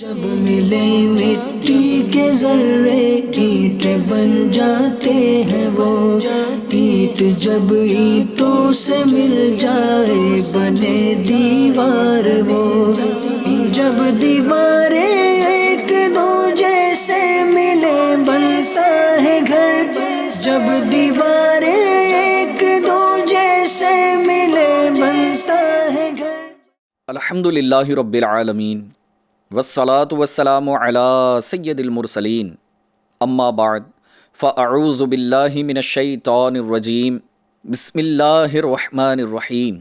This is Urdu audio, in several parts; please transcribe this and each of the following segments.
جب ملے مٹی کے ذرے اینٹ بن جاتے ہیں وہ اینٹ جب اینٹوں سے مل جائے بنے دیوار وہ جب دیواریں ایک دو جیسے ملے بنتا ہے گھر جب دیواریں ایک دو جیسے ملے بنتا ہے گھر الحمدللہ رب العالمین والصلاة والسلام علی سید المرسلین اما بعد فاعوذ باللہ من الشیطان الرجیم بسم اللہ الرحمن الرحیم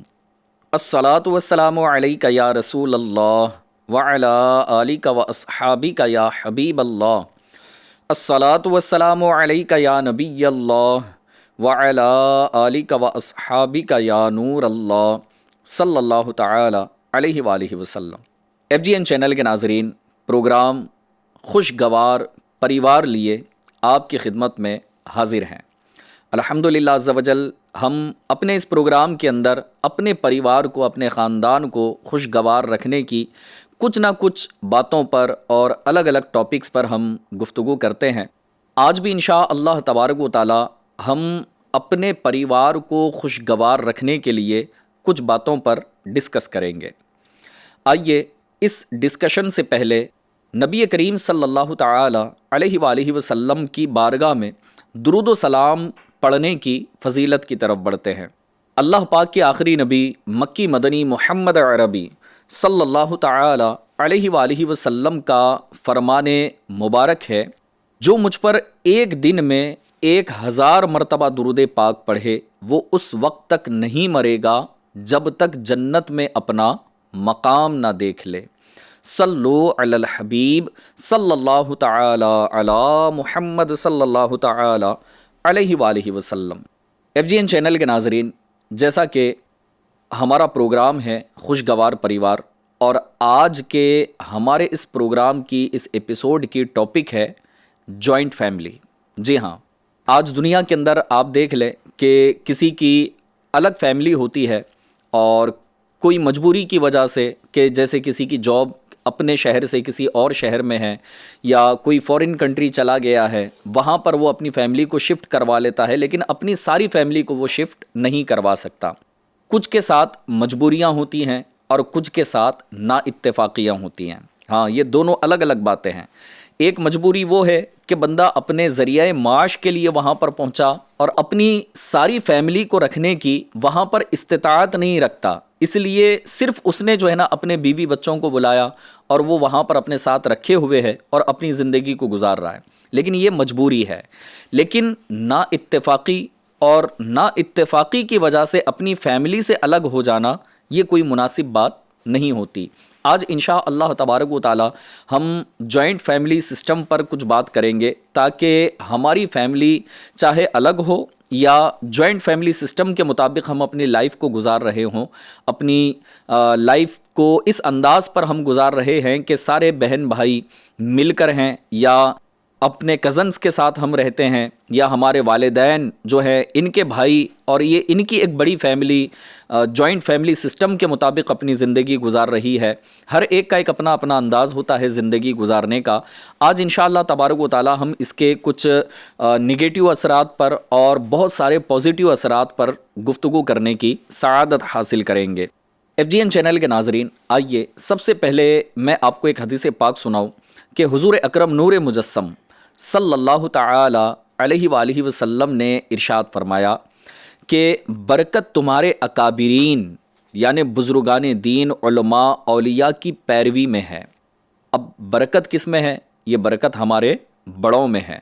الصلاة والسلام علیک یا رسول اللہ وعلی آلک واصحابک یا حبیب اللہ الصلاة والسلام علیک یا نبی اللہ وعلی آلک واصحابک یا نور اللہ صلی اللہ تعالی علیہ وآلہ وسلم۔ ایف جی این چینل کے ناظرین، پروگرام خوشگوار پریوار لیے آپ کی خدمت میں حاضر ہیں۔ الحمدللہ عز و جل ہم اپنے اس پروگرام کے اندر اپنے پریوار کو، اپنے خاندان کو خوشگوار رکھنے کی کچھ نہ کچھ باتوں پر اور الگ الگ ٹاپکس پر ہم گفتگو کرتے ہیں۔ آج بھی انشاء اللہ تبارک و تعالی ہم اپنے پریوار کو خوشگوار رکھنے کے لیے کچھ باتوں پر ڈسکس کریں گے۔ آئیے اس ڈسکشن سے پہلے نبی کریم صلی اللہ تعالی علیہ وآلہ وسلم کی بارگاہ میں درود و سلام پڑھنے کی فضیلت کی طرف بڑھتے ہیں۔ اللہ پاک کے آخری نبی مکی مدنی محمد عربی صلی اللہ تعالی علیہ وآلہ وسلم کا فرمان مبارک ہے، جو مجھ پر ایک دن میں 1000 مرتبہ درود پاک پڑھے وہ اس وقت تک نہیں مرے گا جب تک جنت میں اپنا مقام نہ دیکھ لے۔ صلو علی الحبیب صلی اللہ تعالی علی محمد صلی اللہ تعالی علیہ وآلہ وسلم۔ ایف جی این چینل کے ناظرین، جیسا کہ ہمارا پروگرام ہے خوشگوار پریوار، اور آج کے ہمارے اس پروگرام کی اس ایپیسوڈ کی ٹاپک ہے جوائنٹ فیملی۔ جی ہاں، آج دنیا کے اندر آپ دیکھ لیں کہ کسی کی الگ فیملی ہوتی ہے، اور کوئی مجبوری کی وجہ سے، کہ جیسے کسی کی جاب اپنے شہر سے کسی اور شہر میں ہے، یا کوئی فورن کنٹری چلا گیا ہے، وہاں پر وہ اپنی فیملی کو شفٹ کروا لیتا ہے، لیکن اپنی ساری فیملی کو وہ شفٹ نہیں کروا سکتا۔ کچھ کے ساتھ مجبوریاں ہوتی ہیں اور کچھ کے ساتھ نا اتفاقیاں ہوتی ہیں۔ ہاں، یہ دونوں الگ الگ باتیں ہیں۔ ایک مجبوری وہ ہے کہ بندہ اپنے ذریعہ معاش کے لیے وہاں پر پہنچا اور اپنی ساری فیملی کو رکھنے کی وہاں پر استطاعت نہیں رکھتا، اس لیے صرف اس نے جو ہے نا اپنے بیوی بچوں کو بلایا اور وہ وہاں پر اپنے ساتھ رکھے ہوئے ہے اور اپنی زندگی کو گزار رہا ہے، لیکن یہ مجبوری ہے۔ لیکن نا اتفاقی اور نا اتفاقی کی وجہ سے اپنی فیملی سے الگ ہو جانا، یہ کوئی مناسب بات نہیں ہوتی۔ آج انشاء اللہ تبارک و تعالی ہم جوائنٹ فیملی سسٹم پر کچھ بات کریں گے، تاکہ ہماری فیملی چاہے الگ ہو یا جوائنٹ فیملی سسٹم کے مطابق ہم اپنی لائف کو گزار رہے ہوں، اپنی لائف کو اس انداز پر ہم گزار رہے ہیں کہ سارے بہن بھائی مل کر ہیں، یا اپنے کزنس کے ساتھ ہم رہتے ہیں، یا ہمارے والدین جو ہیں ان کے بھائی، اور یہ ان کی ایک بڑی فیملی جوائنٹ فیملی سسٹم کے مطابق اپنی زندگی گزار رہی ہے۔ ہر ایک کا ایک اپنا اپنا انداز ہوتا ہے زندگی گزارنے کا۔ آج انشاءاللہ تبارک و تعالی ہم اس کے کچھ نگیٹیو اثرات پر اور بہت سارے پازیٹیو اثرات پر گفتگو کرنے کی سعادت حاصل کریں گے۔ ایف جی این چینل کے ناظرین، آئیے سب سے پہلے میں آپ کو ایک حدیث پاک سناؤں کہ حضور اکرم نور مجسم صلی اللہ تعالی علیہ وآلہ وسلم نے ارشاد فرمایا کہ برکت تمہارے اکابرین یعنی بزرگان دین، علماء، اولیاء کی پیروی میں ہے۔ اب برکت کس میں ہے؟ یہ برکت ہمارے بڑوں میں ہے۔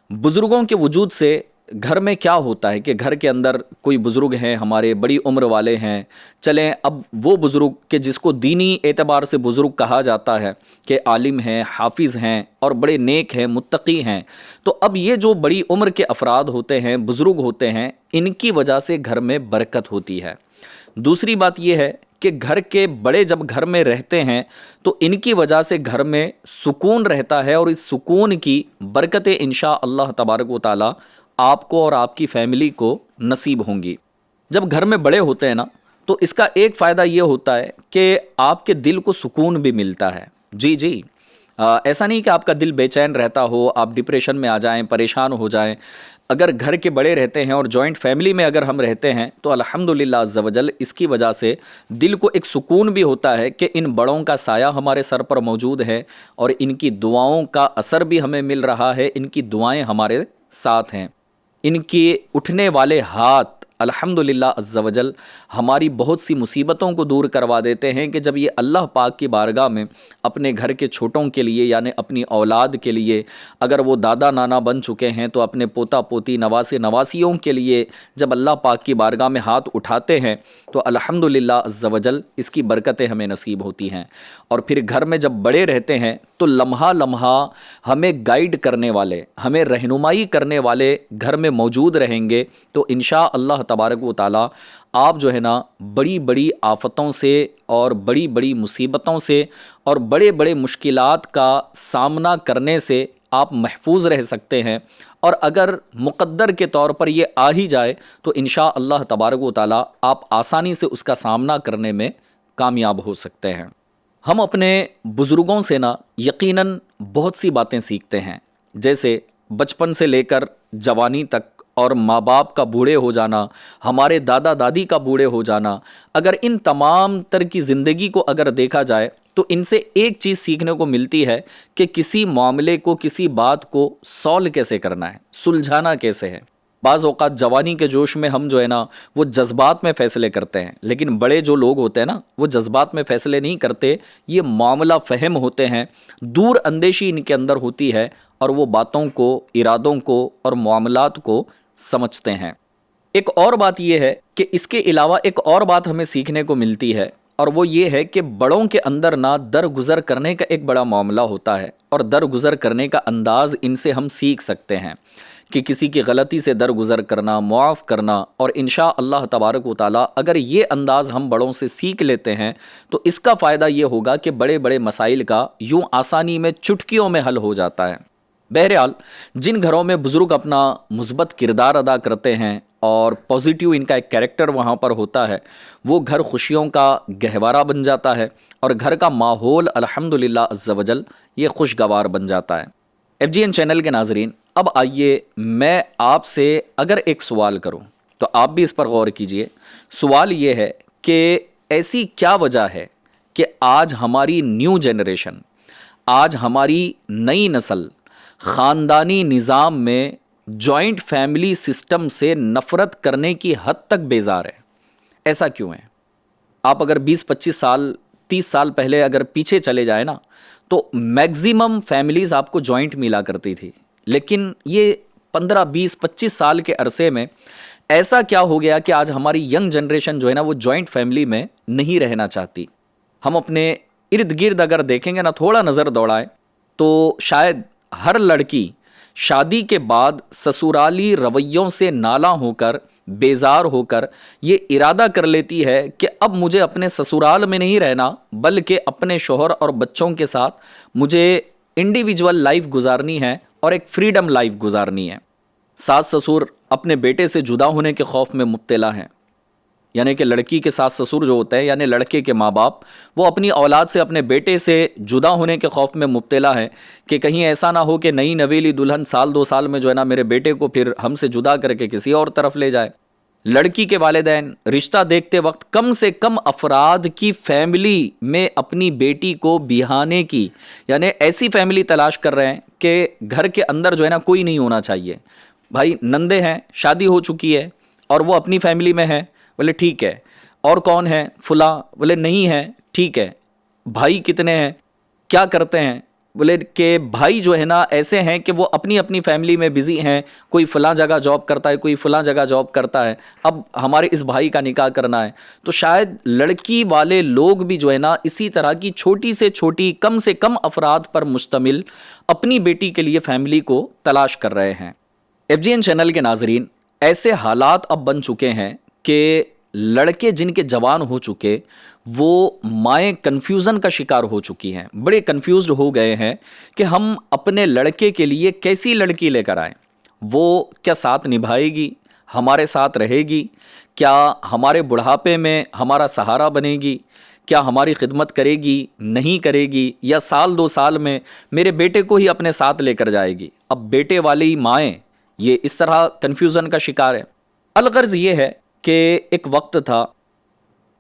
بزرگوں کے وجود سے گھر میں کیا ہوتا ہے کہ گھر کے اندر کوئی بزرگ ہیں، ہمارے بڑی عمر والے ہیں، چلیں اب وہ بزرگ کہ جس کو دینی اعتبار سے بزرگ کہا جاتا ہے کہ عالم ہیں، حافظ ہیں اور بڑے نیک ہیں، متقی ہیں، تو اب یہ جو بڑی عمر کے افراد ہوتے ہیں، بزرگ ہوتے ہیں، ان کی وجہ سے گھر میں برکت ہوتی ہے۔ دوسری بات یہ ہے کہ گھر کے بڑے جب گھر میں رہتے ہیں تو ان کی وجہ سے گھر میں سکون رہتا ہے، اور اس سکون کی برکتیں انشاء اللہ تبارک و تعالی آپ کو اور آپ کی فیملی کو نصیب ہوں گی۔ جب گھر میں بڑے ہوتے ہیں نا، تو اس کا ایک فائدہ یہ ہوتا ہے کہ آپ کے دل کو سکون بھی ملتا ہے۔ جی جی، ایسا نہیں کہ آپ کا دل بے چین رہتا ہو، آپ ڈپریشن میں آ جائیں، پریشان ہو جائیں۔ اگر گھر کے بڑے رہتے ہیں اور جوائنٹ فیملی میں اگر ہم رہتے ہیں تو الحمدللہ عز و جل اس کی وجہ سے دل کو ایک سکون بھی ہوتا ہے کہ ان بڑوں کا سایہ ہمارے سر پر موجود ہے اور ان کی دعاؤں کا اثر بھی ہمیں مل رہا ہے، ان کی دعائیں ہمارے ساتھ ہیں، ان کے اٹھنے والے ہاتھ الحمدللہ عز و جل ہماری بہت سی مصیبتوں کو دور کروا دیتے ہیں کہ جب یہ اللہ پاک کی بارگاہ میں اپنے گھر کے چھوٹوں کے لیے یعنی اپنی اولاد کے لیے، اگر وہ دادا نانا بن چکے ہیں تو اپنے پوتا پوتی نواسے نواسیوں کے لیے جب اللہ پاک کی بارگاہ میں ہاتھ اٹھاتے ہیں تو الحمدللہ عز و جل اس کی برکتیں ہمیں نصیب ہوتی ہیں۔ اور پھر گھر میں جب بڑے رہتے ہیں تو لمحہ لمحہ ہمیں گائیڈ کرنے والے، ہمیں رہنمائی کرنے والے گھر میں موجود رہیں گے تو انشاء اللہ تبارک و تعالی آپ جو ہے نا بڑی بڑی آفتوں سے اور بڑی بڑی مصیبتوں سے اور بڑے بڑے مشکلات کا سامنا کرنے سے آپ محفوظ رہ سکتے ہیں، اور اگر مقدر کے طور پر یہ آ ہی جائے تو انشاء اللہ تبارک و تعالی آپ آسانی سے اس کا سامنا کرنے میں کامیاب ہو سکتے ہیں۔ ہم اپنے بزرگوں سے نا یقیناً بہت سی باتیں سیکھتے ہیں، جیسے بچپن سے لے کر جوانی تک اور ماں باپ کا بوڑھے ہو جانا، ہمارے دادا دادی کا بوڑھے ہو جانا، اگر ان تمام تر کی زندگی کو اگر دیکھا جائے تو ان سے ایک چیز سیکھنے کو ملتی ہے کہ کسی معاملے کو، کسی بات کو سولو کیسے کرنا ہے، سلجھانا کیسے ہے۔ بعض اوقات جوانی کے جوش میں ہم جو ہے نا وہ جذبات میں فیصلے کرتے ہیں، لیکن بڑے جو لوگ ہوتے ہیں نا وہ جذبات میں فیصلے نہیں کرتے، یہ معاملہ فہم ہوتے ہیں، دور اندیشی ان کے اندر ہوتی ہے اور وہ باتوں کو، ارادوں کو اور معاملات کو سمجھتے ہیں۔ ایک اور بات یہ ہے کہ اس کے علاوہ ایک اور بات ہمیں سیکھنے کو ملتی ہے، اور وہ یہ ہے کہ بڑوں کے اندر نہ درگزر کرنے کا ایک بڑا معاملہ ہوتا ہے، اور درگزر کرنے کا انداز ان سے ہم سیکھ سکتے ہیں کہ کسی کی غلطی سے درگزر کرنا، معاف کرنا، اور انشاء اللہ تبارک و تعالی اگر یہ انداز ہم بڑوں سے سیکھ لیتے ہیں تو اس کا فائدہ یہ ہوگا کہ بڑے بڑے مسائل کا یوں آسانی میں چٹکیوں میں حل ہو جاتا ہے۔ بہرحال جن گھروں میں بزرگ اپنا مثبت کردار ادا کرتے ہیں اور پازیٹیو ان کا ایک کیریکٹر وہاں پر ہوتا ہے، وہ گھر خوشیوں کا گہوارہ بن جاتا ہے اور گھر کا ماحول الحمدللہ عز و جل یہ خوشگوار بن جاتا ہے۔ ایف جی این چینل کے ناظرین، اب آئیے میں آپ سے اگر ایک سوال کروں تو آپ بھی اس پر غور کیجئے۔ سوال یہ ہے کہ ایسی کیا وجہ ہے کہ آج ہماری نیو جنریشن، آج ہماری نئی نسل خاندانی نظام میں جوائنٹ فیملی سسٹم سے نفرت کرنے کی حد تک بیزار ہے؟ ایسا کیوں ہے؟ آپ اگر 20-25 سال 30 سال پہلے اگر پیچھے چلے جائیں نا تو میگزیمم فیملیز آپ کو جوائنٹ ملا کرتی تھی، لیکن یہ 15-20-25 سال کے عرصے میں ایسا کیا ہو گیا کہ آج ہماری ینگ جنریشن جو ہے نا وہ جوائنٹ فیملی میں نہیں رہنا چاہتی۔ ہم اپنے ارد گرد اگر دیکھیں گے نا، تھوڑا نظر دوڑائیں تو شاید ہر لڑکی شادی کے بعد سسرالی رویوں سے نالاں ہو کر، بیزار ہو کر یہ ارادہ کر لیتی ہے کہ اب مجھے اپنے سسرال میں نہیں رہنا بلکہ اپنے شوہر اور بچوں کے ساتھ مجھے انڈیویجول لائف گزارنی ہے اور ایک فریڈم لائف گزارنی ہے۔ ساس سسر اپنے بیٹے سے جدا ہونے کے خوف میں مبتلا ہیں، یعنی کہ لڑکی کے ساس سسر جو ہوتے ہیں یعنی لڑکے کے ماں باپ، وہ اپنی اولاد سے، اپنے بیٹے سے جدا ہونے کے خوف میں مبتلا ہے کہ کہیں ایسا نہ ہو کہ نئی نویلی دلہن سال 2 سال میں جو ہے نا میرے بیٹے کو پھر ہم سے جدا کر کے کسی اور طرف لے جائے۔ لڑکی کے والدین رشتہ دیکھتے وقت کم سے کم افراد کی فیملی میں اپنی بیٹی کو بہانے کی، یعنی ایسی فیملی تلاش کر رہے ہیں کہ گھر کے اندر جو ہے نا کوئی نہیں ہونا چاہیے۔ بھائی نندے ہیں، شادی ہو چکی ہے اور وہ اپنی فیملی میں ہے، بولے ٹھیک ہے، اور کون ہے؟ فلاں، بولے نہیں ہے، ٹھیک ہے۔ بھائی کتنے ہیں؟ کیا کرتے ہیں؟ بولے کہ بھائی جو ہے نا ایسے ہیں کہ وہ اپنی اپنی فیملی میں بزی ہیں، کوئی فلاں جگہ جاب کرتا ہے، کوئی فلاں جگہ جاب کرتا ہے، اب ہمارے اس بھائی کا نکاح کرنا ہے۔ تو شاید لڑکی والے لوگ بھی جو ہے نا اسی طرح کی چھوٹی سے چھوٹی، کم سے کم افراد پر مشتمل اپنی بیٹی کے لیے فیملی کو تلاش کر رہے ہیں۔ ایف جی این چینل کے ناظرین، ایسے حالات اب بن چکے ہیں کہ لڑکے جن کے جوان ہو چکے وہ مائیں کنفیوژن کا شکار ہو چکی ہیں، بڑے کنفیوزڈ ہو گئے ہیں کہ ہم اپنے لڑکے کے لیے کیسی لڑکی لے کر آئیں، وہ کیا ساتھ نبھائے گی، ہمارے ساتھ رہے گی، کیا ہمارے بڑھاپے میں ہمارا سہارا بنے گی، کیا ہماری خدمت کرے گی نہیں کرے گی، یا سال 2 سال میں میرے بیٹے کو ہی اپنے ساتھ لے کر جائے گی۔ اب بیٹے والی مائیں یہ اس طرح کنفیوژن کا شکار ہے۔ الغرض یہ ہے کہ ایک وقت تھا،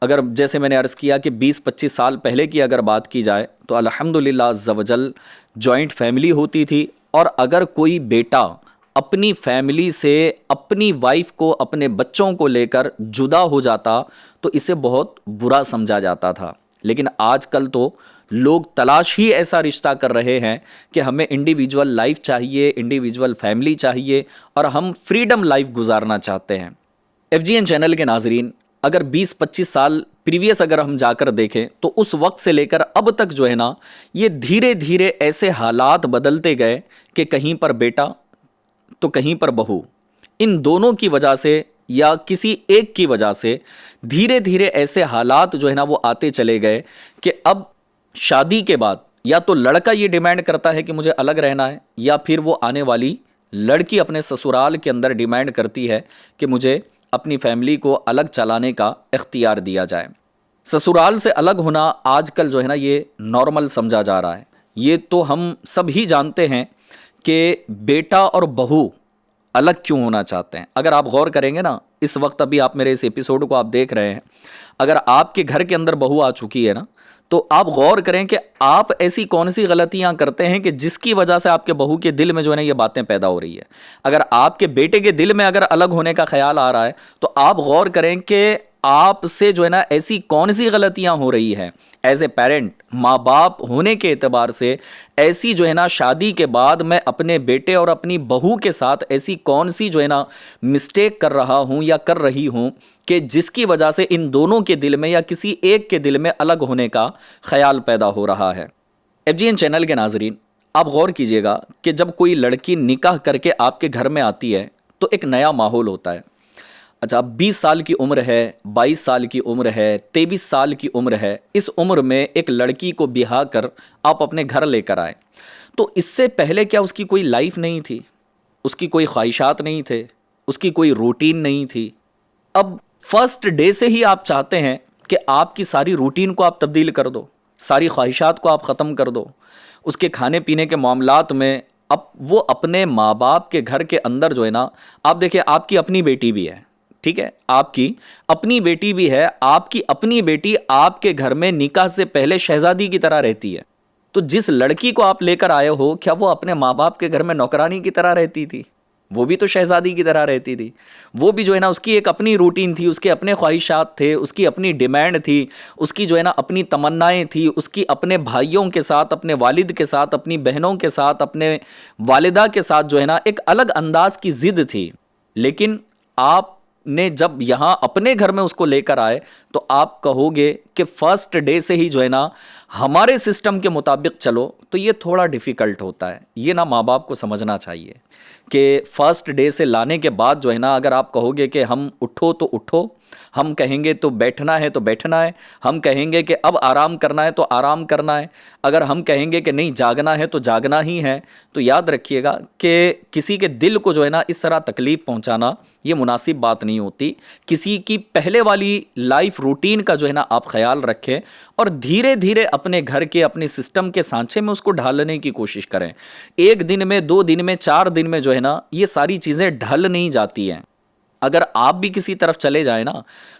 اگر جیسے میں نے عرض کیا کہ 20-25 سال پہلے کی اگر بات کی جائے تو الحمدللہ عز و جل جوائنٹ فیملی ہوتی تھی، اور اگر کوئی بیٹا اپنی فیملی سے اپنی وائف کو اپنے بچوں کو لے کر جدا ہو جاتا تو اسے بہت برا سمجھا جاتا تھا۔ لیکن آج کل تو لوگ تلاش ہی ایسا رشتہ کر رہے ہیں کہ ہمیں انڈیویجول لائف چاہیے، انڈیویجول فیملی چاہیے، اور ہم فریڈم لائف گزارنا چاہتے ہیں۔ FGN چینل کے ناظرین، اگر 20-25 سال پریویس اگر ہم جا کر دیکھیں تو اس وقت سے لے کر اب تک جو ہے نا، یہ دھیرے دھیرے ایسے حالات بدلتے گئے کہ کہیں پر بیٹا تو کہیں پر بہو، ان دونوں کی وجہ سے یا کسی ایک کی وجہ سے دھیرے دھیرے ایسے حالات جو ہے نا وہ آتے چلے گئے کہ اب شادی کے بعد یا تو لڑکا یہ ڈیمانڈ کرتا ہے کہ مجھے الگ رہنا ہے، یا پھر وہ آنے والی لڑکی اپنے سسرال کے اندر ڈیمانڈ کرتی ہے کہ مجھے اپنی فیملی کو الگ چلانے کا اختیار دیا جائے۔ سسرال سے الگ ہونا آج کل جو ہے نا یہ نارمل سمجھا جا رہا ہے۔ یہ تو ہم سب ہی جانتے ہیں کہ بیٹا اور بہو الگ کیوں ہونا چاہتے ہیں۔ اگر آپ غور کریں گے نا، اس وقت ابھی آپ میرے اس ایپیسوڈ کو آپ دیکھ رہے ہیں، اگر آپ کے گھر کے اندر بہو آ چکی ہے نا، تو آپ غور کریں کہ آپ ایسی کون سی غلطیاں کرتے ہیں کہ جس کی وجہ سے آپ کے بہو کے دل میں جو ہے نا یہ باتیں پیدا ہو رہی ہے۔ اگر آپ کے بیٹے کے دل میں اگر الگ ہونے کا خیال آ رہا ہے تو آپ غور کریں کہ آپ سے جو ہے نا ایسی کون سی غلطیاں ہو رہی ہیں ایز اے پیرنٹ، ماں باپ ہونے کے اعتبار سے، ایسی جو ہے نا شادی کے بعد میں اپنے بیٹے اور اپنی بہو کے ساتھ ایسی کون سی جو ہے نا مسٹیک کر رہا ہوں یا کر رہی ہوں کہ جس کی وجہ سے ان دونوں کے دل میں یا کسی ایک کے دل میں الگ ہونے کا خیال پیدا ہو رہا ہے۔ FGN چینل کے ناظرین، آپ غور کیجئے گا کہ جب کوئی لڑکی نکاح کر کے آپ کے گھر میں آتی ہے تو ایک نیا ماحول ہوتا ہے۔ اچھا، 20 سال کی عمر ہے، 22 سال کی عمر ہے، 23 سال کی عمر ہے، اس عمر میں ایک لڑکی کو بیاہ کر آپ اپنے گھر لے کر آئے، تو اس سے پہلے کیا اس کی کوئی لائف نہیں تھی؟ اس کی کوئی خواہشات نہیں تھے؟ اس کی کوئی روٹین نہیں تھی؟ اب فرسٹ ڈے سے ہی آپ چاہتے ہیں کہ آپ کی ساری روٹین کو آپ تبدیل کر دو، ساری خواہشات کو آپ ختم کر دو، اس کے کھانے پینے کے معاملات میں اب وہ اپنے ماں باپ کے گھر کے اندر جو ہے نا، آپ دیکھیں آپ کی اپنی بیٹی بھی ہے، ٹھیک ہے، آپ کی اپنی بیٹی بھی ہے، آپ کی اپنی بیٹی آپ کے گھر میں نکاح سے پہلے شہزادی کی طرح رہتی ہے، تو جس لڑکی کو آپ لے کر آئے ہو کیا وہ اپنے ماں باپ کے گھر میں نوکرانی کی طرح رہتی تھی؟ وہ بھی تو شہزادی کی طرح رہتی تھی، وہ بھی جو ہے نا اس کی ایک اپنی روٹین تھی، اس کے اپنے خواہشات تھے، اس کی اپنی ڈیمانڈ تھی، اس کی جو ہے نا اپنی تمنائیں تھی، اس کی اپنے بھائیوں کے ساتھ، اپنے والد کے ساتھ، اپنی بہنوں کے ساتھ، اپنے والدہ کے ساتھ جو ہے نا ایک الگ انداز کی ضد تھی۔ لیکن آپ نے جب یہاں اپنے گھر میں اس کو لے کر آئے تو آپ کہو گے کہ فرسٹ ڈے سے ہی جو ہے نا ہمارے سسٹم کے مطابق چلو، تو یہ تھوڑا ڈیفیکلٹ ہوتا ہے۔ یہ نا ماں باپ کو سمجھنا چاہیے کہ فرسٹ ڈے سے لانے کے بعد جو ہے نا اگر آپ کہو گے کہ ہم اٹھو تو اٹھو، ہم کہیں گے تو بیٹھنا ہے تو بیٹھنا ہے، ہم کہیں گے کہ اب آرام کرنا ہے تو آرام کرنا ہے، اگر ہم کہیں گے کہ نہیں جاگنا ہے تو جاگنا ہی ہے، تو یاد رکھیے گا کہ کسی کے دل کو جو ہے نا اس طرح تکلیف پہنچانا یہ مناسب بات نہیں ہوتی۔ کسی کی پہلے والی لائف روٹین کا جو ہے نا آپ خیال رکھیں اور دھیرے دھیرے اپنے گھر کے اپنے سسٹم کے سانچے میں اس کو ڈھالنے کی کوشش کریں۔ ایک دن میں، 2 دن میں، 4 دن میں جو ہے نا یہ ساری چیزیں ڈھل نہیں جاتی ہیں۔ اگر آپ بھی کسی طرف چلے جائیں نا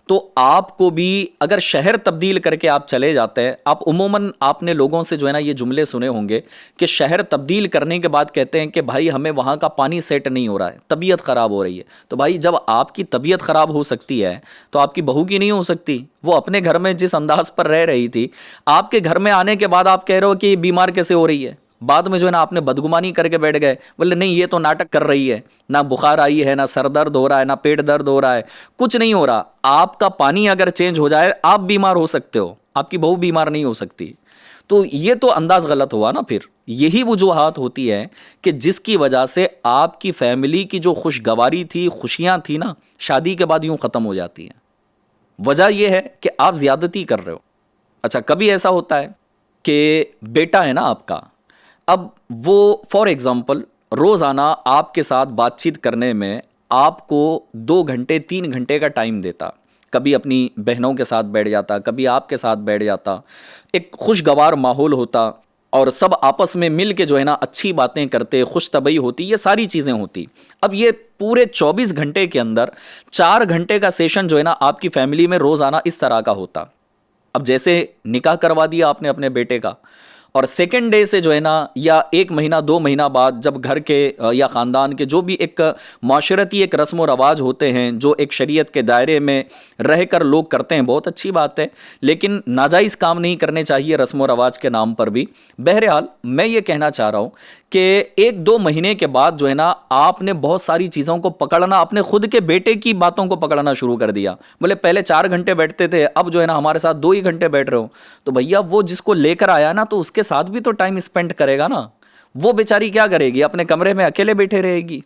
تو آپ کو بھی اگر شہر تبدیل کر کے آپ چلے جاتے ہیں، آپ عموماً آپ نے لوگوں سے جو ہے نا یہ جملے سنے ہوں گے کہ شہر تبدیل کرنے کے بعد کہتے ہیں کہ بھائی ہمیں وہاں کا پانی سیٹ نہیں ہو رہا ہے، طبیعت خراب ہو رہی ہے۔ تو بھائی جب آپ کی طبیعت خراب ہو سکتی ہے تو آپ کی بہو کی نہیں ہو سکتی؟ وہ اپنے گھر میں جس انداز پر رہ رہی تھی، آپ کے گھر میں آنے کے بعد آپ کہہ رہے ہو کہ یہ بیمار کیسے ہو رہی ہے، بعد میں جو ہے نا آپ نے بدگمانی کر کے بیٹھ گئے، بولے نہیں یہ تو ناٹک کر رہی ہے، نہ بخار آئی ہے، نہ سر درد ہو رہا ہے، نہ پیٹ درد ہو رہا ہے، کچھ نہیں ہو رہا۔ آپ کا پانی اگر چینج ہو جائے آپ بیمار ہو سکتے ہو، آپ کی بہو بیمار نہیں ہو سکتی۔ تو یہ تو انداز غلط ہوا نا۔ پھر یہی وجوہات ہوتی ہے کہ جس کی وجہ سے آپ کی فیملی کی جو خوشگواری تھی، خوشیاں تھی نا، شادی کے بعد یوں ختم ہو جاتی ہیں۔ وجہ یہ ہے کہ آپ زیادتی کر رہے ہو۔ اچھا، کبھی ایسا ہوتا ہے کہ بیٹا ہے نا آپ کا، اب وہ فار ایگزامپل روزانہ آپ کے ساتھ بات چیت کرنے میں آپ کو 2 گھنٹے 3 گھنٹے کا ٹائم دیتا، کبھی اپنی بہنوں کے ساتھ بیٹھ جاتا، کبھی آپ کے ساتھ بیٹھ جاتا، ایک خوشگوار ماحول ہوتا اور سب آپس میں مل کے جو ہے نا اچھی باتیں کرتے، خوش طبعی ہوتی، یہ ساری چیزیں ہوتی۔ اب یہ پورے 24 گھنٹے کے اندر 4 گھنٹے کا سیشن جو ہے نا آپ کی فیملی میں روزانہ اس طرح کا ہوتا۔ اب جیسے نکاح کروا دیا آپ نے اپنے بیٹے کا، اور سیکنڈ ڈے سے جو ہے نا یا 1 مہینہ 2 مہینہ بعد جب گھر کے یا خاندان کے جو بھی ایک معاشرتی ایک رسم و رواج ہوتے ہیں جو ایک شریعت کے دائرے میں رہ کر لوگ کرتے ہیں، بہت اچھی بات ہے، لیکن ناجائز کام نہیں کرنے چاہیے رسم و رواج کے نام پر بھی۔ بہرحال میں یہ کہنا چاہ رہا ہوں کہ 1-2 مہینے کے بعد جو ہے نا آپ نے بہت ساری چیزوں کو پکڑنا، اپنے خود کے بیٹے کی باتوں کو پکڑنا شروع کر دیا۔ بولے پہلے 4 گھنٹے بیٹھتے تھے، اب جو ہے نا ہمارے ساتھ 2 ہی گھنٹے بیٹھ رہے ہو، تو بھیا وہ جس کو لے کر آیا نا تو اس کے ساتھ بھی تو ٹائم اسپینڈ کرے گا نا۔ وہ بیچاری کیا کرے گی؟ اپنے کمرے میں اکیلے بیٹھے رہے گی۔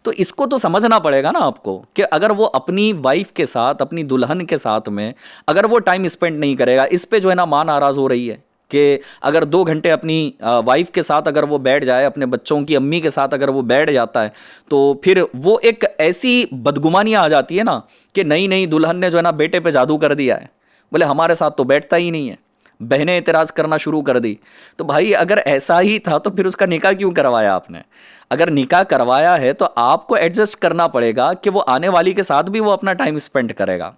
تو اس کو تو سمجھنا پڑے گا نا آپ کو کہ اگر وہ اپنی وائف کے ساتھ، اپنی دلہن کے ساتھ میں اگر وہ ٹائم اسپینڈ نہیں کرے گا، اس پہ جو ہے نا ماں ناراض ہو رہی ہے کہ اگر 2 گھنٹے اپنی وائف کے ساتھ اگر وہ بیٹھ جائے، اپنے بچوں کی امی کے ساتھ اگر وہ بیٹھ جاتا ہے، تو پھر وہ ایک ایسی بدگمانیاں آ جاتی ہے نا کہ نئی دلہن نے جو ہے نا بیٹے پہ جادو کر دیا ہے، بولے ہمارے ساتھ تو بیٹھتا ہی نہیں ہے۔ بہنیں اعتراض کرنا شروع کر دی۔ تو بھائی اگر ایسا ہی تھا تو پھر اس کا نکاح کیوں کروایا آپ نے؟ اگر نکاح کروایا ہے تو آپ کو ایڈجسٹ کرنا پڑے گا کہ وہ آنے والی کے ساتھ بھی وہ اپنا ٹائم اسپینڈ کرے گا۔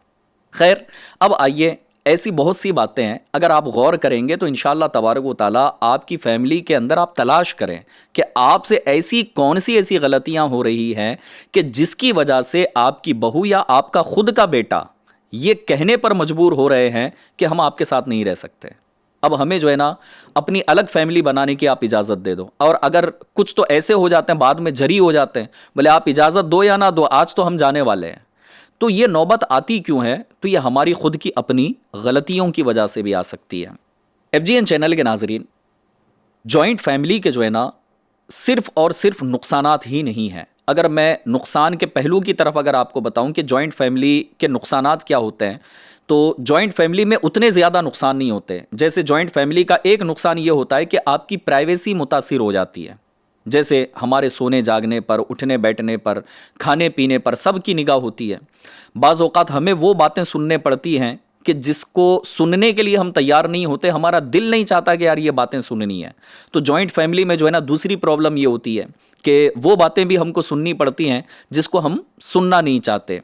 خیر، اب آئیے، ایسی بہت سی باتیں ہیں اگر آپ غور کریں گے تو انشاءاللہ تبارک و تعالیٰ آپ کی فیملی کے اندر آپ تلاش کریں کہ آپ سے ایسی کون سی ایسی غلطیاں ہو رہی ہیں کہ جس کی وجہ سے آپ کی بہو یا آپ کا خود کا بیٹا یہ کہنے پر مجبور ہو رہے ہیں کہ ہم آپ کے ساتھ نہیں رہ سکتے، اب ہمیں جو ہے نا اپنی الگ فیملی بنانے کی آپ اجازت دے دو۔ اور اگر کچھ تو ایسے ہو جاتے ہیں بعد میں جری ہو جاتے ہیں، بولے آپ اجازت دو یا نہ دو، آج تو ہم جانے والے ہیں۔ تو یہ نوبت آتی کیوں ہے؟ تو یہ ہماری خود کی اپنی غلطیوں کی وجہ سے بھی آ سکتی ہے۔ FGN چینل کے ناظرین، جوائنٹ فیملی کے جو ہے نا صرف اور صرف نقصانات ہی نہیں ہیں۔ اگر میں نقصان کے پہلو کی طرف اگر آپ کو بتاؤں کہ جوائنٹ فیملی کے نقصانات کیا ہوتے ہیں، تو جوائنٹ فیملی میں اتنے زیادہ نقصان نہیں ہوتے۔ جیسے جوائنٹ فیملی کا ایک نقصان یہ ہوتا ہے کہ آپ کی پرائیویسی متاثر ہو جاتی ہے، جیسے ہمارے سونے جاگنے پر، اٹھنے بیٹھنے پر، کھانے پینے پر سب کی نگاہ ہوتی ہے۔ بعض اوقات ہمیں وہ باتیں سننے پڑتی ہیں کہ جس کو سننے کے لیے ہم تیار نہیں ہوتے، ہمارا دل نہیں چاہتا کہ یار یہ باتیں سننی ہے۔ تو جوائنٹ فیملی میں جو ہے نا دوسری پرابلم یہ ہوتی ہے کہ وہ باتیں بھی ہم کو سننی پڑتی ہیں جس کو ہم سننا نہیں چاہتے۔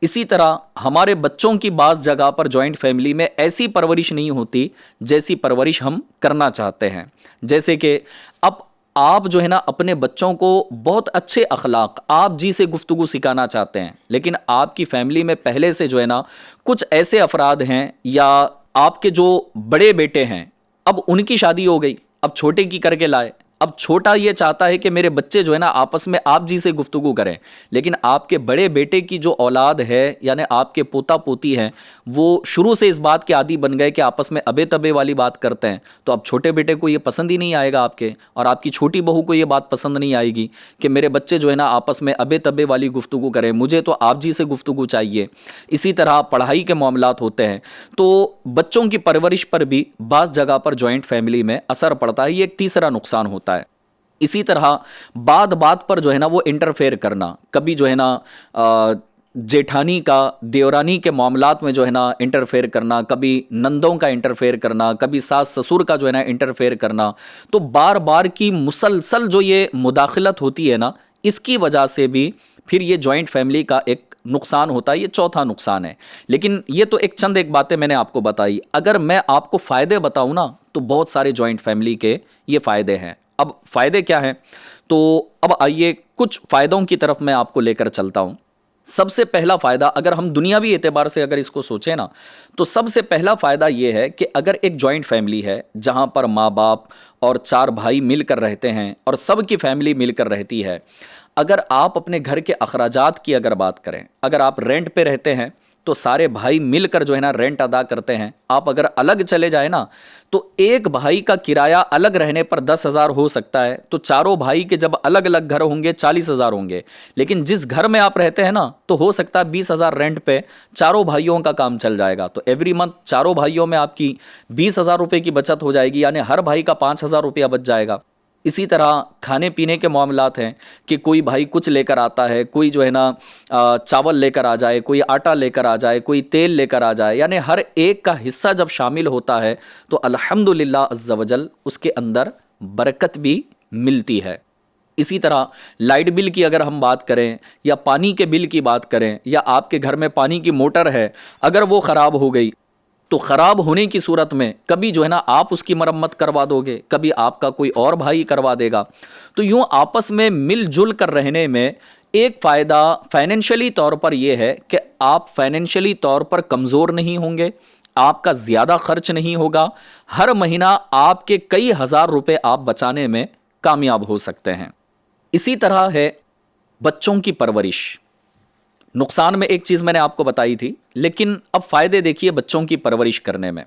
اسی طرح ہمارے بچوں کی بعض جگہ پر جوائنٹ فیملی میں ایسی پرورش نہیں ہوتی جیسی پرورش ہم کرنا چاہتے ہیں۔ جیسے کہ اب آپ جو ہے نا اپنے بچوں کو بہت اچھے اخلاق، آپ جی سے گفتگو سکھانا چاہتے ہیں، لیکن آپ کی فیملی میں پہلے سے جو ہے نا کچھ ایسے افراد ہیں یا آپ کے جو بڑے بیٹے ہیں، اب ان کی شادی ہو گئی، اب چھوٹے کی کر کے لائے۔ اب چھوٹا یہ چاہتا ہے کہ میرے بچے جو ہے نا آپس میں آپ جی سے گفتگو کریں، لیکن آپ کے بڑے بیٹے کی جو اولاد ہے یعنی آپ کے پوتا پوتی ہیں، وہ شروع سے اس بات کے عادی بن گئے کہ آپس میں ابے تبے والی بات کرتے ہیں۔ تو اب چھوٹے بیٹے کو یہ پسند ہی نہیں آئے گا آپ کے، اور آپ کی چھوٹی بہو کو یہ بات پسند نہیں آئے گی کہ میرے بچے جو ہے نا آپس میں ابے تبے والی گفتگو کریں، مجھے تو آپ جی سے گفتگو چاہیے۔ اسی طرح پڑھائی کے معاملات ہوتے ہیں، تو بچوں کی پرورش پر بھی بعض جگہ پر جوائنٹ فیملی میں اثر پڑتا ہے، یہ ایک تیسرا نقصان ہوتا ہے۔ اسی طرح بات پر جو ہے نا وہ انٹرفیئر کرنا، کبھی جو ہے نا جیٹھانی کا دیورانی کے معاملات میں جو ہے نا انٹرفیئر کرنا، کبھی نندوں کا انٹرفیئر کرنا، کبھی ساس سسر کا جو ہے نا انٹرفیئر کرنا، تو بار کی مسلسل جو یہ مداخلت ہوتی ہے نا، اس کی وجہ سے بھی پھر یہ جوائنٹ فیملی کا ایک نقصان ہوتا ہے، یہ چوتھا نقصان ہے۔ لیکن یہ تو ایک باتیں میں نے آپ کو بتائی، اگر میں آپ کو فائدے بتاؤں نا تو بہت سارے جوائنٹ فیملی کے یہ فائدے ہیں۔ اب فائدے کیا ہیں؟ تو اب آئیے کچھ فائدوں کی طرف میں آپ کو لے کر چلتا ہوں۔ سب سے پہلا فائدہ اگر ہم دنیاوی اعتبار سے اگر اس کو سوچیں نا، تو سب سے پہلا فائدہ یہ ہے کہ اگر ایک جوائنٹ فیملی ہے جہاں پر ماں باپ اور 4 بھائی مل کر رہتے ہیں اور سب کی فیملی مل کر رہتی ہے، اگر آپ اپنے گھر کے اخراجات کی اگر بات کریں، اگر آپ رینٹ پہ رہتے ہیں تو سارے بھائی مل کر جو ہے نا رینٹ ادا کرتے ہیں۔ آپ اگر الگ چلے جائیں نا تو ایک بھائی کا کرایہ الگ رہنے پر 10,000 ہو سکتا ہے، تو چاروں بھائی کے جب الگ الگ گھر ہوں گے 40,000 ہوں گے، لیکن جس گھر میں آپ رہتے ہیں نا تو ہو سکتا ہے 20,000 رینٹ پہ چاروں بھائیوں کا کام چل جائے گا۔ تو ایوری منتھ چاروں بھائیوں میں آپ کی 20,000 روپے کی بچت ہو جائے گی، یعنی ہر بھائی کا 5,000 روپیہ بچ جائے گا۔ اسی طرح کھانے پینے کے معاملات ہیں کہ کوئی بھائی کچھ لے کر آتا ہے، کوئی جو ہے نا چاول لے کر آ جائے، کوئی آٹا لے کر آ جائے، کوئی تیل لے کر آ جائے، یعنی ہر ایک کا حصہ جب شامل ہوتا ہے تو الحمدللہ عز و جل اس کے اندر برکت بھی ملتی ہے۔ اسی طرح لائٹ بل کی اگر ہم بات کریں یا پانی کے بل کی بات کریں، یا آپ کے گھر میں پانی کی موٹر ہے، اگر وہ خراب ہو گئی تو خراب ہونے کی صورت میں کبھی جو ہے نا آپ اس کی مرمت کروا دو گے، کبھی آپ کا کوئی اور بھائی کروا دے گا۔ تو یوں آپس میں مل جل کر رہنے میں ایک فائدہ فائنینشلی طور پر یہ ہے کہ آپ فائنینشلی طور پر کمزور نہیں ہوں گے، آپ کا زیادہ خرچ نہیں ہوگا، ہر مہینہ آپ کے کئی ہزار روپے آپ بچانے میں کامیاب ہو سکتے ہیں۔ اسی طرح ہے بچوں کی پرورش۔ نقصان میں ایک چیز میں نے آپ کو بتائی تھی، لیکن اب فائدے دیکھیے بچوں کی پرورش کرنے میں،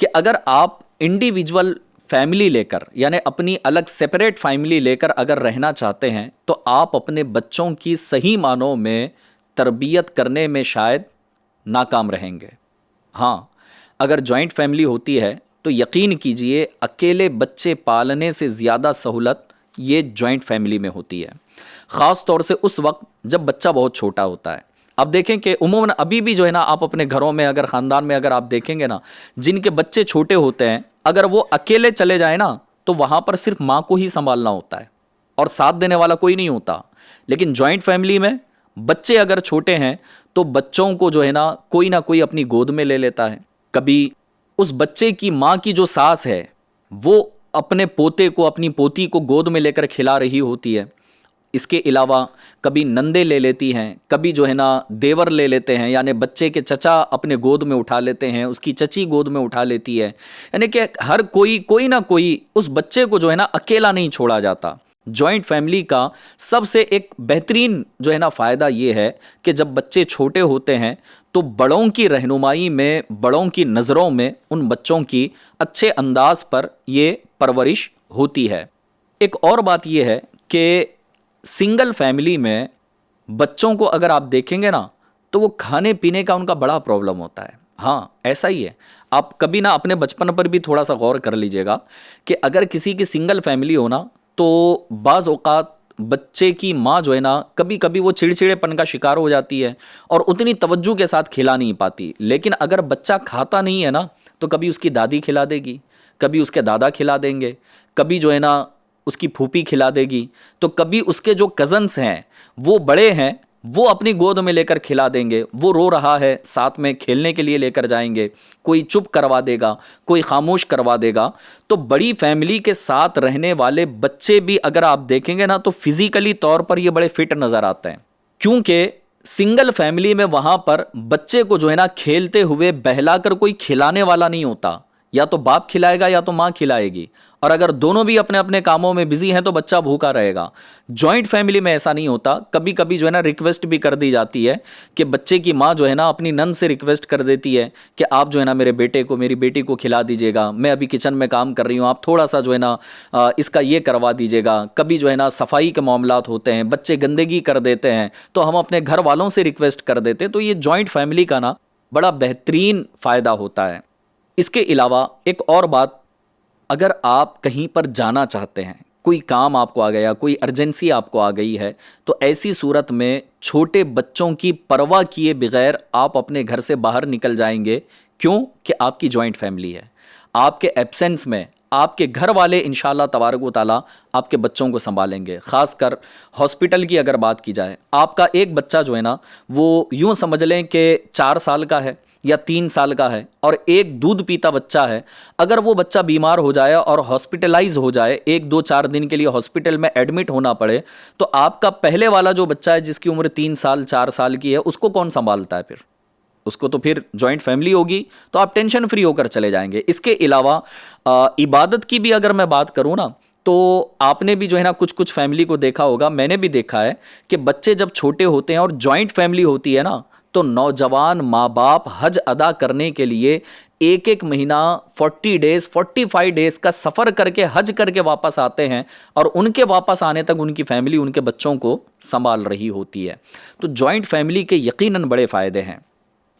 کہ اگر آپ انڈیویجول فیملی لے کر، یعنی اپنی الگ سیپریٹ فیملی لے کر اگر رہنا چاہتے ہیں تو آپ اپنے بچوں کی صحیح معنوں میں تربیت کرنے میں شاید ناکام رہیں گے۔ ہاں، اگر جوائنٹ فیملی ہوتی ہے تو یقین کیجئے اکیلے بچے پالنے سے زیادہ سہولت یہ جوائنٹ فیملی میں ہوتی ہے، خاص طور سے اس وقت جب بچہ بہت چھوٹا ہوتا ہے۔ اب دیکھیں کہ عموماً ابھی بھی جو ہے نا آپ اپنے گھروں میں اگر خاندان میں اگر آپ دیکھیں گے نا، جن کے بچے چھوٹے ہوتے ہیں اگر وہ اکیلے چلے جائیں نا تو وہاں پر صرف ماں کو ہی سنبھالنا ہوتا ہے اور ساتھ دینے والا کوئی نہیں ہوتا۔ لیکن جوائنٹ فیملی میں بچے اگر چھوٹے ہیں تو بچوں کو جو ہے نا کوئی اپنی گود میں لے لیتا ہے، کبھی اس بچے کی ماں کی جو ساس ہے وہ اپنے پوتے کو اپنی پوتی کو گود میں لے کر کھلا رہی ہوتی ہے۔ اس کے علاوہ کبھی نندے لے لیتی ہیں، کبھی جو ہے نا دیور لے لیتے ہیں، یعنی بچے کے چچا اپنے گود میں اٹھا لیتے ہیں، اس کی چچی گود میں اٹھا لیتی ہے، یعنی کہ ہر کوئی نہ کوئی اس بچے کو جو ہے نا اکیلا نہیں چھوڑا جاتا۔ جوائنٹ فیملی کا سب سے ایک بہترین جو ہے نا فائدہ یہ ہے کہ جب بچے چھوٹے ہوتے ہیں تو بڑوں کی رہنمائی میں، بڑوں کی نظروں میں ان بچوں کی اچھے انداز پر یہ پرورش ہوتی ہے۔ ایک اور بات یہ ہے کہ سنگل فیملی میں بچوں کو اگر آپ دیکھیں گے نا تو وہ کھانے پینے کا ان کا بڑا پرابلم ہوتا ہے۔ ہاں ایسا ہی ہے، آپ کبھی نہ اپنے بچپن پر بھی تھوڑا سا غور کر لیجئے گا کہ اگر کسی کی سنگل فیملی ہونا تو بعض اوقات بچے کی ماں جو ہے نا کبھی وہ چڑچڑے پن کا شکار ہو جاتی ہے اور اتنی توجہ کے ساتھ کھلا نہیں پاتی۔ لیکن اگر بچہ کھاتا نہیں ہے نا تو کبھی اس کی دادی کھلا دے گی، کبھی اس کے دادا کھلا دیں گے، کبھی جو ہے نا اس کی پھوپھی کھلا دے گی، تو کبھی اس کے جو کزنس ہیں وہ بڑے ہیں وہ اپنی گود میں لے کر کھلا دیں گے، وہ رو رہا ہے ساتھ میں کھیلنے کے لیے لے کر جائیں گے، کوئی چپ کروا دے گا، کوئی خاموش کروا دے گا۔ تو بڑی فیملی کے ساتھ رہنے والے بچے بھی اگر آپ دیکھیں گے نا تو فزیکلی طور پر یہ بڑے فٹ نظر آتے ہیں، کیونکہ سنگل فیملی میں وہاں پر بچے کو جو ہے نا کھیلتے ہوئے بہلا کر کوئی کھلانے والا نہیں ہوتا، یا تو باپ کھلائے گا یا تو ماں کھلائے گی، اور اگر دونوں بھی اپنے اپنے کاموں میں بزی ہیں تو بچہ بھوکا رہے گا۔ جوائنٹ فیملی میں ایسا نہیں ہوتا، کبھی جو ہے نا ریکویسٹ بھی کر دی جاتی ہے کہ بچے کی ماں جو ہے نا اپنی نند سے ریکویسٹ کر دیتی ہے کہ آپ جو ہے نا میرے بیٹے کو میری بیٹی کو کھلا دیجیے گا، میں ابھی کچن میں کام کر رہی ہوں، آپ تھوڑا سا جو ہے نا اس کا یہ کروا دیجیے گا۔ کبھی جو ہے نا صفائی کے معاملات ہوتے ہیں، بچے گندگی کر دیتے ہیں تو ہم اپنے گھر والوں سے ریکویسٹ کر دیتے، تو یہ جوائنٹ فیملی کا نا بڑا بہترین فائدہ ہوتا ہے۔ اس کے علاوہ ایک اور بات، اگر آپ کہیں پر جانا چاہتے ہیں، کوئی کام آپ کو آ گیا، کوئی ایمرجنسی آپ کو آ گئی ہے، تو ایسی صورت میں چھوٹے بچوں کی پرواہ کیے بغیر آپ اپنے گھر سے باہر نکل جائیں گے۔ کیوں؟ کہ آپ کی جوائنٹ فیملی ہے، آپ کے ایبسنس میں آپ کے گھر والے انشاءاللہ تبارک و تعالیٰ آپ کے بچوں کو سنبھالیں گے۔ خاص کر ہاسپٹل کی اگر بات کی جائے، آپ کا ایک بچہ جو ہے نا وہ یوں سمجھ لیں کہ 4 سال کا ہے یا 3 سال کا ہے، اور ایک دودھ پیتا بچہ ہے، اگر وہ بچہ بیمار ہو جائے اور ہاسپٹلائز ہو جائے، 1-2-4 دن کے لیے ہاسپٹل میں ایڈمٹ ہونا پڑے، تو آپ کا پہلے والا جو بچہ ہے جس کی عمر 3 سال 4 سال کی ہے، اس کو کون سنبھالتا ہے؟ پھر اس کو تو پھر جوائنٹ فیملی ہوگی، تو آپ ٹینشن فری ہو کر چلے جائیں گے۔ اس کے علاوہ عبادت کی بھی اگر میں بات کروں نا تو آپ نے بھی جو ہے نا کچھ فیملی کو دیکھا ہوگا، میں نے بھی دیکھا ہے کہ بچے جب چھوٹے ہوتے ہیں اور جوائنٹ فیملی ہوتی ہے نا تو نوجوان ماں باپ حج ادا کرنے کے لیے ایک مہینہ 40 ڈیز 45 ڈیز کا سفر کر کے حج کر کے واپس آتے ہیں، اور ان کے واپس آنے تک ان کی فیملی ان کے بچوں کو سنبھال رہی ہوتی ہے۔ تو جوائنٹ فیملی کے یقیناً بڑے فائدے ہیں۔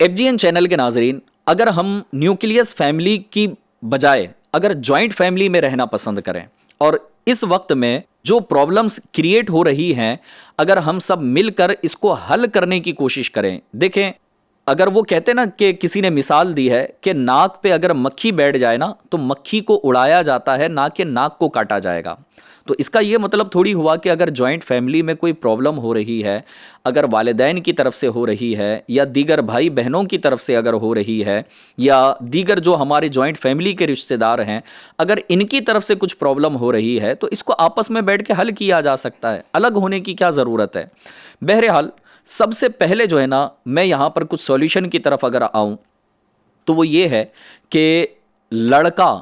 FGN چینل کے ناظرین، اگر ہم نیوکلیس فیملی کی بجائے اگر جوائنٹ فیملی میں رہنا پسند کریں اور اس وقت میں جو پرابلمز کریٹ ہو رہی ہیں، اگر ہم سب مل کر اس کو حل کرنے کی کوشش کریں. دیکھیں، اگر وہ کہتے نا کہ کسی نے مثال دی ہے کہ ناک پہ اگر مکھی بیٹھ جائے نا تو مکھی کو اڑایا جاتا ہے، نہ کہ ناک کو کاٹا جائے گا. تو اس کا یہ مطلب تھوڑی ہوا کہ اگر جوائنٹ فیملی میں کوئی پرابلم ہو رہی ہے، اگر والدین کی طرف سے ہو رہی ہے یا دیگر بھائی بہنوں کی طرف سے اگر ہو رہی ہے یا دیگر جو ہمارے جوائنٹ فیملی کے رشتہ دار ہیں، اگر ان کی طرف سے کچھ پرابلم ہو رہی ہے تو اس کو آپس میں بیٹھ کے حل کیا جا سکتا ہے. الگ ہونے کی کیا ضرورت ہے؟ بہرحال سب سے پہلے جو ہے نا، میں یہاں پر کچھ سولیوشن کی طرف اگر آؤں تو وہ یہ ہے کہ لڑکا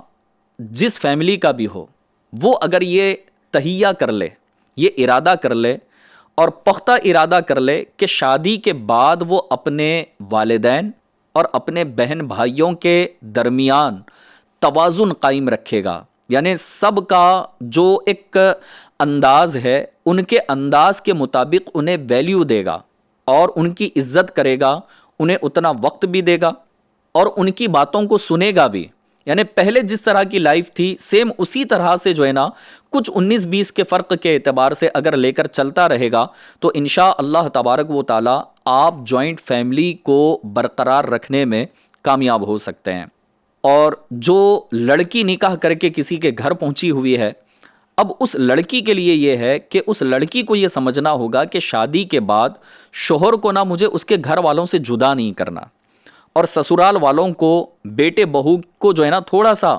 جس فیملی کا بھی ہو، وہ اگر یہ تہیہ کر لے، یہ ارادہ کر لے اور پختہ ارادہ کر لے کہ شادی کے بعد وہ اپنے والدین اور اپنے بہن بھائیوں کے درمیان توازن قائم رکھے گا، یعنی سب کا جو ایک انداز ہے ان کے انداز کے مطابق انہیں ویلیو دے گا اور ان کی عزت کرے گا، انہیں اتنا وقت بھی دے گا اور ان کی باتوں کو سنے گا بھی. یعنی پہلے جس طرح کی لائف تھی سیم اسی طرح سے جو ہے نا، کچھ 19-20 کے فرق کے اعتبار سے اگر لے کر چلتا رہے گا تو انشاءاللہ تبارک و تعالی آپ جوائنٹ فیملی کو برقرار رکھنے میں کامیاب ہو سکتے ہیں. اور جو لڑکی نکاح کر کے کسی کے گھر پہنچی ہوئی ہے، اب اس لڑکی کے لیے یہ ہے کہ اس لڑکی کو یہ سمجھنا ہوگا کہ شادی کے بعد شوہر کو نہ مجھے اس کے گھر والوں سے جدا نہیں کرنا، اور سسرال والوں کو بیٹے بہو کو جو ہے نا تھوڑا سا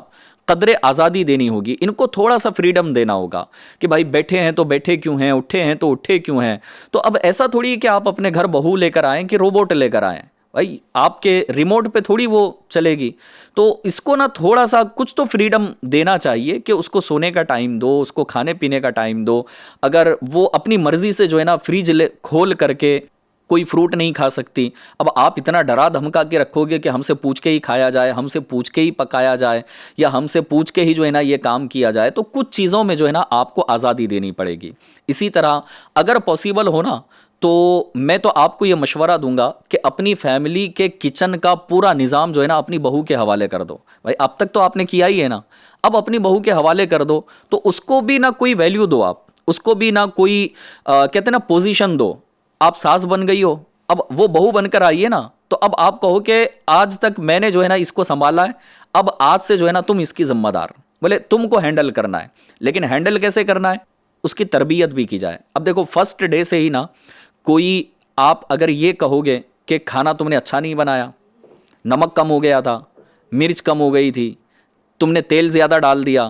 قدر آزادی دینی ہوگی، ان کو تھوڑا سا فریڈم دینا ہوگا کہ بھائی بیٹھے ہیں تو بیٹھے کیوں ہیں، اٹھے ہیں تو اٹھے کیوں ہیں. تو اب ایسا تھوڑی ہے کہ آپ اپنے گھر بہو لے کر آئیں کہ روبوٹ لے کر آئیں، بھائی آپ کے ریموٹ پہ تھوڑی وہ چلے گی. تو اس کو نا تھوڑا سا کچھ تو فریڈم دینا چاہیے کہ اس کو سونے کا ٹائم دو، اس کو کھانے پینے کا ٹائم دو. اگر وہ اپنی مرضی سے جو ہے نا فریج کھول کر کے کوئی فروٹ نہیں کھا سکتی، اب آپ اتنا ڈرا دھمکا کے رکھو گے کہ ہم سے پوچھ کے ہی کھایا جائے، ہم سے پوچھ کے ہی پکایا جائے یا ہم سے پوچھ کے ہی جو ہے نا یہ کام کیا جائے، تو کچھ چیزوں میں جو ہے نا آپ کو آزادی دینی پڑے گی. اسی طرح اگر پاسبل ہونا تو میں تو آپ کو یہ مشورہ دوں گا کہ اپنی فیملی کے کچن کا پورا نظام جو ہے نا اپنی بہو کے حوالے کر دو. بھائی اب تک تو آپ نے کیا ہی ہے نا، اب اپنی بہو کے حوالے کر دو، تو اس کو بھی نہ کوئی ویلیو دو، آپ اس کو بھی نہ کوئی کہتے ہیں نا پوزیشن دو. آپ ساس بن گئی ہو، اب وہ بہو بن کر آئی ہے نا، تو اب آپ کہو کہ آج تک میں نے جو ہے نا اس کو سنبھالا ہے، اب آج سے جو ہے نا تم اس کی ذمہ دار، بولے تم کو ہینڈل کرنا ہے. لیکن ہینڈل کیسے کرنا ہے، اس کی تربیت بھی کی جائے. اب دیکھو فرسٹ ڈے سے ہی نا کوئی آپ اگر یہ کہو گے کہ کھانا تم نے اچھا نہیں بنایا، نمک کم ہو گیا تھا، مرچ کم ہو گئی تھی، تم نے تیل زیادہ ڈال دیا،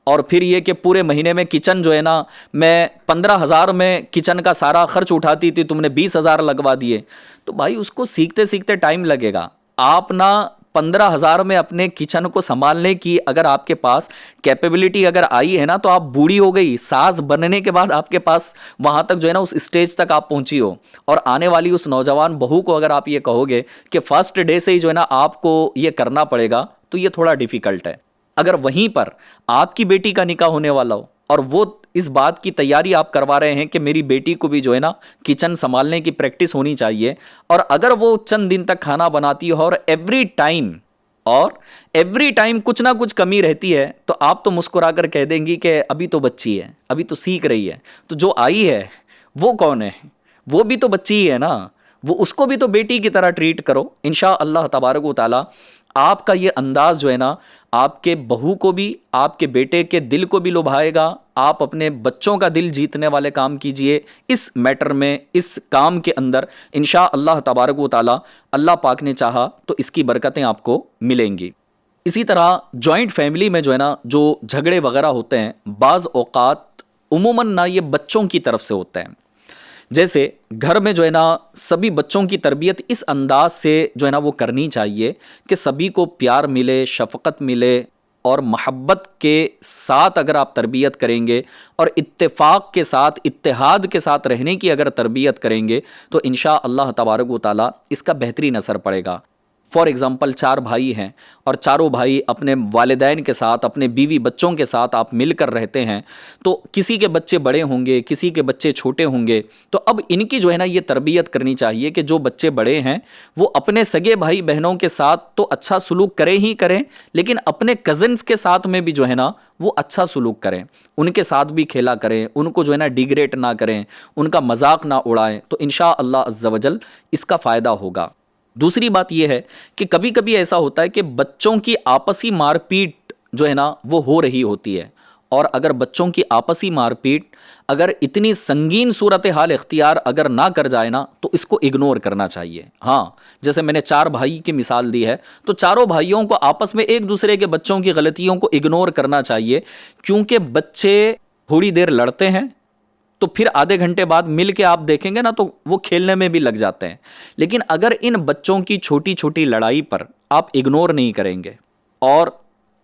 اور پھر یہ کہ پورے مہینے میں کچن جو ہے نا میں 15,000 میں کچن کا سارا خرچ اٹھاتی تھی، تم نے 20,000 لگوا دیے، تو بھائی اس کو سیکھتے سیکھتے ٹائم لگے گا. آپ نا 15,000 میں اپنے کچن کو سنبھالنے کی اگر آپ کے پاس کیپیبلٹی اگر آئی ہے نا، تو آپ بوڑھی ہو گئی، ساس بننے کے بعد آپ کے پاس وہاں تک جو ہے نا اس اسٹیج تک آپ پہنچی ہو. اور آنے والی اس نوجوان بہو کو اگر آپ یہ کہو گے کہ فرسٹ ڈے سے ہی جو ہے نا آپ کو یہ کرنا پڑے گا، تو یہ تھوڑا ڈیفیکلٹ ہے. اگر وہیں پر آپ کی بیٹی کا نکاح ہونے والا ہو اور وہ اس بات کی تیاری آپ کروا رہے ہیں کہ میری بیٹی کو بھی جو ہے نا کچن سنبھالنے کی پریکٹس ہونی چاہیے، اور اگر وہ چند دن تک کھانا بناتی ہو اور ایوری ٹائم کچھ نہ کچھ کمی رہتی ہے، تو آپ تو مسکرا کر کہہ دیں گی کہ ابھی تو بچی ہے، ابھی تو سیکھ رہی ہے. تو جو آئی ہے وہ کون ہے؟ وہ بھی تو بچی ہی ہے نا، وہ اس کو بھی تو بیٹی کی طرح ٹریٹ کرو. انشاءاللہ تبارک و تعالی آپ کا یہ انداز جو ہے نا آپ کے بہو کو بھی، آپ کے بیٹے کے دل کو بھی لبھائے گا. آپ اپنے بچوں کا دل جیتنے والے کام کیجئے اس میٹر میں، اس کام کے اندر. انشاءاللہ تبارک و تعالی اللہ پاک نے چاہا تو اس کی برکتیں آپ کو ملیں گی. اسی طرح جوائنٹ فیملی میں جو ہے نا جو جھگڑے وغیرہ ہوتے ہیں، بعض اوقات عموماً نہ یہ بچوں کی طرف سے ہوتے ہیں. جیسے گھر میں جو ہے نا سبھی بچوں کی تربیت اس انداز سے جو ہے نا وہ کرنی چاہیے کہ سبھی کو پیار ملے، شفقت ملے، اور محبت کے ساتھ اگر آپ تربیت کریں گے اور اتفاق کے ساتھ، اتحاد کے ساتھ رہنے کی اگر تربیت کریں گے تو انشاءاللہ تبارک و تعالی اس کا بہترین اثر پڑے گا. فار ایگزامپل 4 بھائی ہیں اور چاروں بھائی اپنے والدین کے ساتھ اپنے بیوی بچوں کے ساتھ آپ مل کر رہتے ہیں، تو کسی کے بچے بڑے ہوں گے، کسی کے بچے چھوٹے ہوں گے، تو اب ان کی جو ہے نا یہ تربیت کرنی چاہیے کہ جو بچے بڑے ہیں وہ اپنے سگے بھائی بہنوں کے ساتھ تو اچھا سلوک کریں ہی کریں، لیکن اپنے کزنس کے ساتھ میں بھی جو ہے نا وہ اچھا سلوک کریں، ان کے ساتھ بھی کھیلا کریں، ان کو جو ہے نا ڈیگریٹ نہ کریں، ان کا مذاق نہ اڑائیں، تو انشاءاللہ عز و جل اس کا فائدہ ہوگا۔ دوسری بات یہ ہے کہ کبھی کبھی ایسا ہوتا ہے کہ بچوں کی آپسی مار پیٹ جو ہے نا وہ ہو رہی ہوتی ہے، اور اگر بچوں کی آپسی مار پیٹ اگر اتنی سنگین صورتحال اختیار اگر نہ کر جائے نا تو اس کو اگنور کرنا چاہیے۔ ہاں، جیسے میں نے 4 بھائی کی مثال دی ہے، تو چاروں بھائیوں کو آپس میں ایک دوسرے کے بچوں کی غلطیوں کو اگنور کرنا چاہیے، کیونکہ بچے تھوڑی دیر لڑتے ہیں تو پھر آدھے گھنٹے بعد مل کے آپ دیکھیں گے نا تو وہ کھیلنے میں بھی لگ جاتے ہیں، لیکن اگر ان بچوں کی چھوٹی چھوٹی لڑائی پر آپ اگنور نہیں کریں گے اور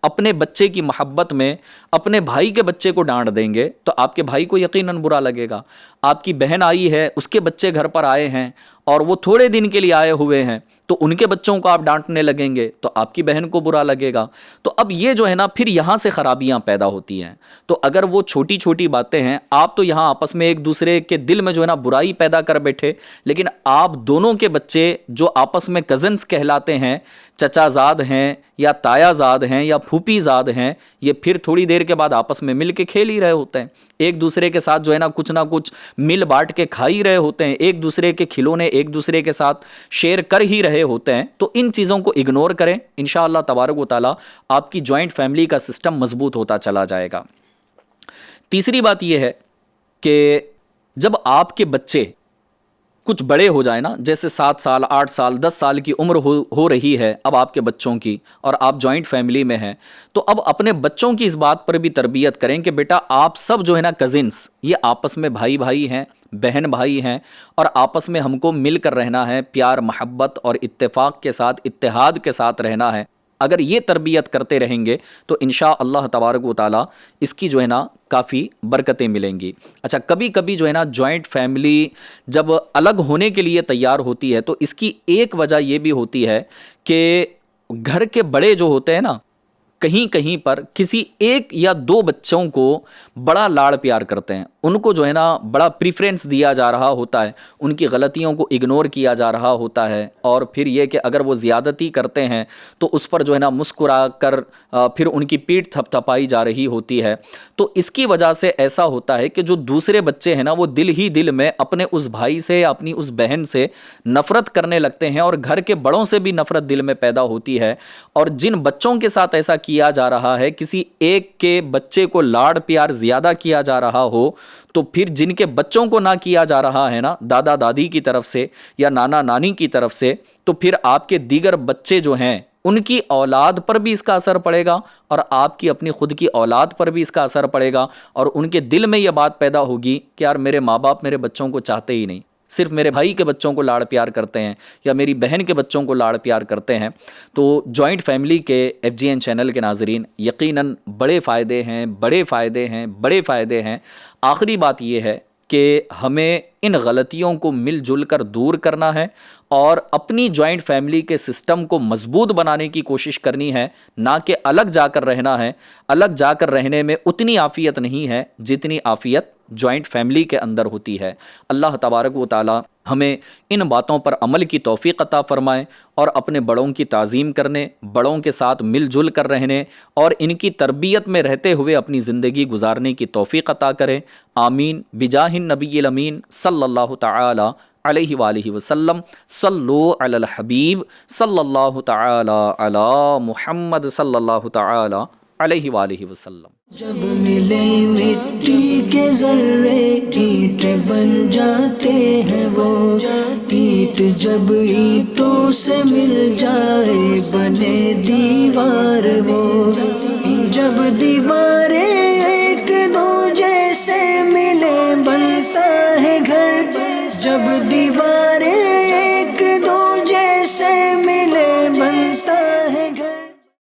اپنے بچے کی محبت میں اپنے بھائی کے بچے کو ڈانٹ دیں گے تو آپ کے بھائی کو یقیناً برا لگے گا۔ آپ کی بہن آئی ہے، اس کے بچے گھر پر آئے ہیں اور وہ تھوڑے دن کے لیے آئے ہوئے ہیں، تو ان کے بچوں کو آپ ڈانٹنے لگیں گے تو آپ کی بہن کو برا لگے گا۔ تو اب یہ جو ہے نا پھر یہاں سے خرابیاں پیدا ہوتی ہیں۔ تو اگر وہ چھوٹی چھوٹی باتیں ہیں، آپ تو یہاں آپس میں ایک دوسرے کے دل میں جو ہے نا برائی پیدا کر بیٹھے، لیکن آپ دونوں کے بچے جو آپس میں کزنس کہلاتے ہیں، چچا زاد ہیں یا تایا زاد ہیں یا پھوپھی زاد ہیں، یہ پھر تھوڑی دیر کے بعد آپس میں مل کے کھیل ہی رہے ہوتے ہیں، ایک دوسرے کے ساتھ جو ہے نا کچھ مل بانٹ کے کھا ہی رہے ہوتے ہیں، ایک دوسرے کے کھلونے ایک دوسرے کے ساتھ شیئر کر ہی رہے ہوتے ہیں۔ تو ان چیزوں کو اگنور کریں، انشاءاللہ تبارک و تعالی آپ کی جوائنٹ فیملی کا سسٹم مضبوط ہوتا چلا جائے گا۔ تیسری بات یہ ہے کہ جب آپ کے بچے کچھ بڑے ہو جائیں نا، جیسے 7 سال 8 سال 10 سال کی عمر ہو رہی ہے اب آپ کے بچوں کی، اور آپ جوائنٹ فیملی میں ہیں، تو اب اپنے بچوں کی اس بات پر بھی تربیت کریں کہ بیٹا آپ سب جو ہے نا کزنس، یہ آپس میں بھائی بھائی ہیں، بہن بھائی ہیں، اور آپس میں ہم کو مل کر رہنا ہے، پیار محبت اور اتفاق کے ساتھ اتحاد کے ساتھ رہنا ہے۔ اگر یہ تربیت کرتے رہیں گے تو انشاءاللہ تبارک و تعالی اس کی جو ہے نا کافی برکتیں ملیں گی۔ اچھا، کبھی کبھی جو ہے نا جوائنٹ فیملی جب الگ ہونے کے لیے تیار ہوتی ہے تو اس کی ایک وجہ یہ بھی ہوتی ہے کہ گھر کے بڑے جو ہوتے ہیں نا کہیں کہیں پر کسی ایک یا 2 بچوں کو بڑا لاڑ پیار کرتے ہیں، ان کو جو ہے نا بڑا پریفرنس دیا جا رہا ہوتا ہے، ان کی غلطیوں کو اگنور کیا جا رہا ہوتا ہے، اور پھر یہ کہ اگر وہ زیادتی کرتے ہیں تو اس پر جو ہے نا مسکرا کر پھر ان کی پیٹھ تھپ تھپائی جا رہی ہوتی ہے۔ تو اس کی وجہ سے ایسا ہوتا ہے کہ جو دوسرے بچے ہیں نا وہ دل ہی دل میں اپنے اس بھائی سے یا اپنی اس بہن سے نفرت کرنے لگتے ہیں، اور گھر کے بڑوں سے بھی نفرت دل میں پیدا ہوتی ہے۔ اور جن بچوں کے ساتھ ایسا کیا جا رہا ہے، کسی ایک کے بچے کو لاڑ پیار زیادہ کیا جا رہا ہو، تو پھر جن کے بچوں کو نہ کیا جا رہا ہے نا دادا دادی کی طرف سے یا نانا نانی کی طرف سے، تو پھر آپ کے دیگر بچے جو ہیں ان کی اولاد پر بھی اس کا اثر پڑے گا، اور آپ کی اپنی خود کی اولاد پر بھی اس کا اثر پڑے گا، اور ان کے دل میں یہ بات پیدا ہوگی کہ یار میرے ماں باپ میرے بچوں کو چاہتے ہی نہیں، صرف میرے بھائی کے بچوں کو لاڑ پیار کرتے ہیں یا میری بہن کے بچوں کو لاڑ پیار کرتے ہیں۔ تو جوائنٹ فیملی کے FGN چینل کے ناظرین، یقیناً بڑے فائدے ہیں، بڑے فائدے ہیں، بڑے فائدے ہیں۔ آخری بات یہ ہے کہ ہمیں ان غلطیوں کو مل جل کر دور کرنا ہے اور اپنی جوائنٹ فیملی کے سسٹم کو مضبوط بنانے کی کوشش کرنی ہے، نہ کہ الگ جا کر رہنا ہے۔ الگ جا کر رہنے میں اتنی عافیت نہیں ہے جتنی عافیت جوائنٹ فیملی کے اندر ہوتی ہے۔ اللہ تبارک و تعالی ہمیں ان باتوں پر عمل کی توفیق عطا فرمائے اور اپنے بڑوں کی تعظیم کرنے، بڑوں کے ساتھ مل جل کر رہنے اور ان کی تربیت میں رہتے ہوئے اپنی زندگی گزارنے کی توفیق عطا کرے۔ آمین بجاہ النبی الامین صلی اللہ تعالی علیہ وآلہ وسلم۔ صلو علی الحبیب صلی اللہ تعالی علی محمد صلی اللہ تعالی علیہ وآلہ وسلم۔ جب ملے مٹی کے ذرے اینٹ بن جاتے ہیں وہ، اینٹ جب اینٹوں سے مل جائے بنے دیوار وہ، جب دیواریں ایک دو جیسے ملے بنتا ہے گھر، جب دیوار